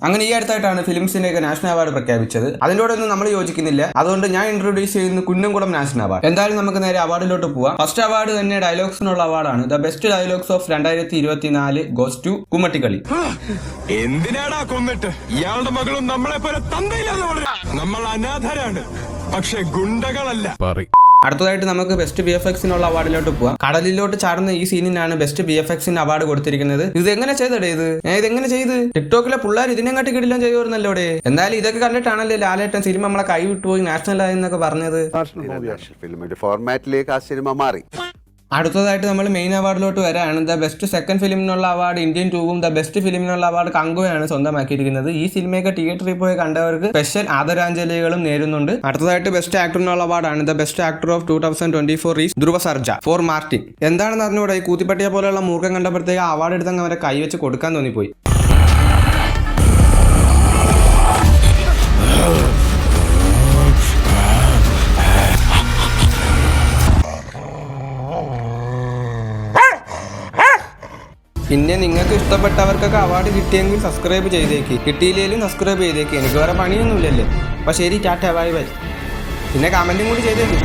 അങ്ങനെ ഈ അടുത്തായിട്ടാണ് ഫിലിംസിന്റെ national award പ്രഖ്യാപിച്ചത്. അതിനോടൊന്നും നമ്മൾ യോജിക്കുന്നില്ല. അതുകൊണ്ട് ഞാൻ ഇൻട്രൊഡ്യൂസ് ചെയ്യുന്ന കുന്നംകുളം നാഷണൽ അവാർഡ്. എന്തായാലും നമുക്ക് നേരെ അവാർഡിലോട്ട് പോവാം. ഫസ്റ്റ് അവാർഡ് തന്നെ ഡയലോഗ്സിനുള്ള അവാർഡാണ്. The best dialogues of 2024 goes to Kummattikkali. എന്തിനാടാ കൊന്നിട്ട്? ഇയാളുടെ മകളും നമ്മളെ പോലെ തന്തയില്ലാതെ നമ്മൾ അനാഥരാണ്, പക്ഷെ ഗുണ്ടകളല്ല. അടുത്തതായിട്ട് നമുക്ക് ബെസ്റ്റ് BFXനുള്ള അവാർഡിലോട്ട് പോവാം. കടലിലോട്ട് ചാടുന്ന ഈ സീനിനാണ് ബെസ്റ്റ് BFXന് അവാർഡ് കൊടുത്തിരിക്കുന്നത്. ഇത് എങ്ങനെ ചെയ്തടേ? ഇതെങ്ങനെ ചെയ്ത്? ടിക്ടോക്കിലെ പിള്ളേർ ഇതിനെങ്ങാട്ടി കിടിലം ചെയ്യുമായിരുന്നല്ലോ. എന്തായാലും ഇതൊക്കെ കണ്ടിട്ടാണല്ലേ ലാലേട്ടൻ സിനിമ നമ്മളെ കൈ വിട്ടുപോയി നാഷണൽ ആയെന്നൊക്കെ പറഞ്ഞത്. ഫോർമാറ്റിലേക്ക് ആ സിനിമ മാറി. അടുത്തതായിട്ട് നമ്മൾ മെയിൻ അവാർഡിലോട്ട് വരാണ്. ദ ബെസ്റ്റ് സെക്കൻഡ് ഫിലിമിനുള്ള അവാർഡ് ഇന്ത്യൻ 2ഉം ദ ബെസ്റ്റ് ഫിലിമിനുള്ള അവാർഡ് കങ്കുവയാണ് സ്വന്തമാക്കിയിരിക്കുന്നത്. ഈ സിനിമയൊക്കെ തിയേറ്ററിൽ പോയി കണ്ടവർക്ക് സ്പെഷ്യൽ ആദരാഞ്ജലികളും നേരുന്നുണ്ട്. അടുത്തതായിട്ട് ബെസ്റ്റ് ആക്ടറിനുള്ള അവാർഡാണ്. The best actor of 2024 is Dhruva Sarja for Martin. എന്താണെന്ന് അറിഞ്ഞൂടെ, ഈ കൂത്തിപ്പട്ടിയെ പോലെയുള്ള മൂർഖം കണ്ടപ്പോഴത്തേക്ക് അവാർഡ് എടുത്തങ്ങ് അവരെ കൈവച്ച് കൊടുക്കാൻ തോന്നിപ്പോയി. പിന്നെ നിങ്ങൾക്ക് ഇഷ്ടപ്പെട്ടവർക്കൊക്കെ അവാർഡ് കിട്ടിയെങ്കിൽ സബ്സ്ക്രൈബ് ചെയ്തേക്ക്, കിട്ടിയില്ലെങ്കിലും സബ്സ്ക്രൈബ് ചെയ്തേക്ക്. എനിക്ക് വേറെ പണിയൊന്നുമില്ലല്ലോ. അപ്പോൾ ശരി, ടാറ്റ, ബൈ ബൈ. പിന്നെ കമൻറ്റും കൂടി ചെയ്തേക്ക്.